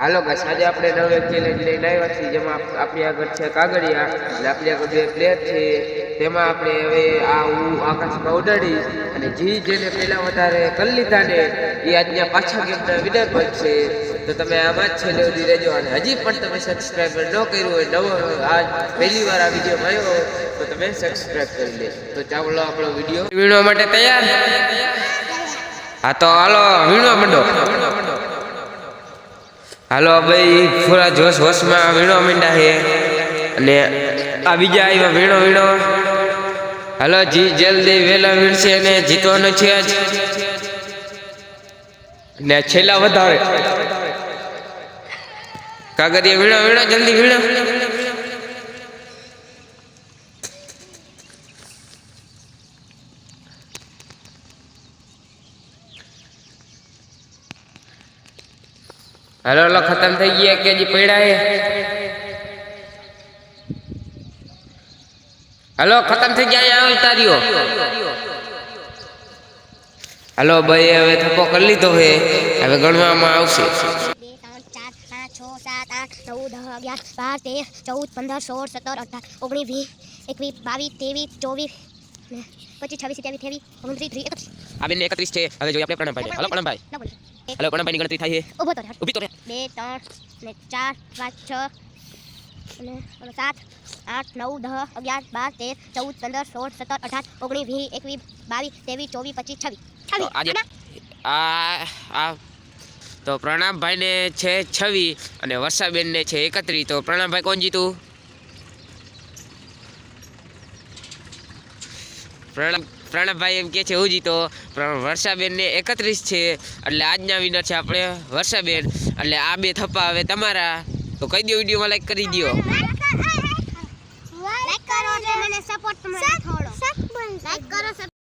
હાલો guys, આજે આપણે નવો એક ચેલેન્જ લઈને આવ્યા છીએ, જેમાં આપણી આગળ છે કાગળિયા અને આપણી આગળ બે પ્લેયર છે. તેમાં આપણે હવે આકાશમાં ઉડાડી અને જેને પહેલા વધારે કરી લીધા ને એ આજના પાછા ગેમના વિનર બનશે. તો તમે આમાં જ છેલ્લે સુધી રહેજો અને હજી પણ તમે સબસ્ક્રાઈબર ન કર્યું હોય, નવો આજ પહેલી વાર આ વિડીયો આવ્યો હોય તો તમે સબસ્ક્રાઈબ કરી લેજો. તો ચાલો આપણો વિડીયો વીણવા માટે તૈયાર. હા તો હાલો વીણવા માંડો. હાલો ભાઈ, થોડા જોશ હોશમાં વીણો મીંડા છે અને આ બીજા આવ્યા વીણો. હાલો જી જલ્દી વહેલા વીણશે અને જીતવાનું છે જ ને છેલ્લા વધારે. કાગળિયા વીણો જલ્દી વીણો. હાલો ખતમ થઈ ગયા કે હજી પડ્યા હે? હાલો ખતમ થઈ ગયા, અહીંયા ઉતાર્યો. હાલો ભાઈ, હવે થપ્પો કરી લીધો હે, હવે ગણવામાં આવશે. 2 3 4 5 6 7 8 9 10 11 12 13 14 15 16 17 18 19 20 21 22 23 24 25 26 27 28 29 30 31 આ બેન 31 છે. હવે જોઈએ આપણે પ્રણવભાઈ. હાલો પ્રણવભાઈ, હાલો પ્રણવભાઈની ગણતરી થાય છે. ઊભો તો ઊભી તો રે. 2 3 ને 4 5 6 અને 7 8 9 10 11 12 13 14 15 16 17 18 19 20 21 22 23 24 25 26 તો પ્રણવભાઈને છે 26 અને વર્ષાબેનને છે 31. તો પ્રણવભાઈ કોણ જીતું? પ્રણવભાઈ એમ કે છે હું જીતો. વર્ષાબેનને 31 છે એટલે આજના વિનર છે આપણે વર્ષાબેન. એટલે આ બે થપ્પા હવે તમારા. તો કહી દો, વિડીયોમાં લાઈક કરી દો. લાઈક કરો, મને સપોર્ટ